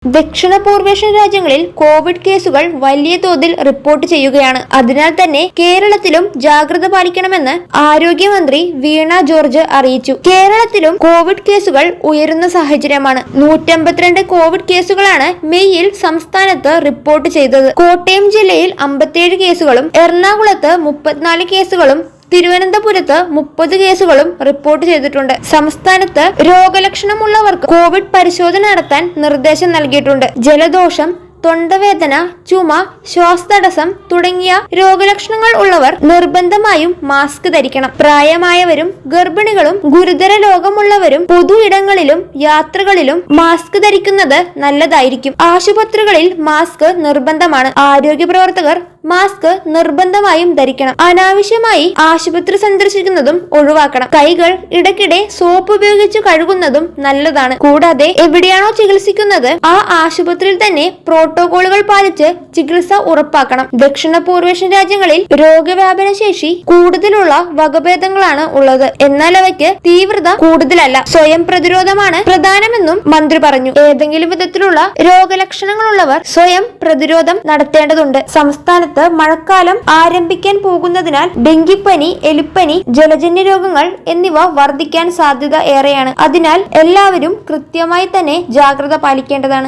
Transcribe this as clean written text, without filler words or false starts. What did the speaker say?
ദക്ഷിണ പൂർവേഷ്യൻ രാജ്യങ്ങളിൽ കോവിഡ് കേസുകൾ വലിയ തോതിൽ റിപ്പോർട്ട് ചെയ്യുകയാണ്. അതിനാൽ തന്നെ കേരളത്തിലും ജാഗ്രത പാലിക്കണമെന്ന് ആരോഗ്യമന്ത്രി വീണ ജോർജ് അറിയിച്ചു. കേരളത്തിലും കോവിഡ് കേസുകൾ ഉയരുന്ന സാഹചര്യമാണ്. 152 കോവിഡ് കേസുകളാണ് മെയ്യിൽ സംസ്ഥാനത്ത് റിപ്പോർട്ട് ചെയ്തത്. കോട്ടയം ജില്ലയിൽ 57 കേസുകളും എറണാകുളത്ത് 34 കേസുകളും തിരുവനന്തപുരത്ത് 30 കേസുകളും റിപ്പോർട്ട് ചെയ്തിട്ടുണ്ട്. സംസ്ഥാനത്ത് രോഗലക്ഷണമുള്ളവർക്ക് കോവിഡ് പരിശോധന നടത്താൻ നിർദ്ദേശം നൽകിയിട്ടുണ്ട്. ജലദോഷം, തൊണ്ടവേദന, ചുമ, ശ്വാസതടസ്സം തുടങ്ങിയ രോഗലക്ഷണങ്ങൾ ഉള്ളവർ നിർബന്ധമായും മാസ്ക് ധരിക്കണം. പ്രായമായവരും ഗർഭിണികളും ഗുരുതര രോഗമുള്ളവരും പൊതു ഇടങ്ങളിലും യാത്രകളിലും മാസ്ക് ധരിക്കുന്നത് നല്ലതായിരിക്കും. ആശുപത്രികളിൽ മാസ്ക് നിർബന്ധമാണ്. ആരോഗ്യ പ്രവർത്തകർ മാസ്ക് നിർബന്ധമായും ധരിക്കണം. അനാവശ്യമായി ആശുപത്രി സന്ദർശിക്കുന്നതും ഒഴിവാക്കണം. കൈകൾ ഇടയ്ക്കിടെ സോപ്പ് ഉപയോഗിച്ച് കഴുകുന്നതും നല്ലതാണ്. കൂടാതെ എവിടെയാണോ ചികിത്സിക്കുന്നത് ആ ആശുപത്രിയിൽ തന്നെ പ്രോട്ടോകോളുകൾ പാലിച്ച് ചികിത്സ ഉറപ്പാക്കണം. ദക്ഷിണ പൂർവേഷ്യൻ രാജ്യങ്ങളിൽ രോഗവ്യാപന ശേഷി കൂടുതലുള്ള വകഭേദങ്ങളാണ് ഉള്ളത്. എന്നാൽ അവയ്ക്ക് തീവ്രത കൂടുതലല്ല. സ്വയം പ്രതിരോധമാണ് പ്രധാനമെന്നും മന്ത്രി പറഞ്ഞു. ഏതെങ്കിലും വിധത്തിലുള്ള രോഗലക്ഷണങ്ങളുള്ളവർ സ്വയം പ്രതിരോധം നടത്തേണ്ടതുണ്ട്. സംസ്ഥാനത്ത് മഴക്കാലം ആരംഭിക്കാൻ പോകുന്നതിനാൽ ഡെങ്കിപ്പനി, എലിപ്പനി, ജലജന്യ രോഗങ്ങൾ എന്നിവ വർദ്ധിക്കാൻ സാധ്യത ഏറെയാണ്. അതിനാൽ എല്ലാവരും കൃത്യമായി തന്നെ ജാഗ്രത പാലിക്കേണ്ടതാണ്.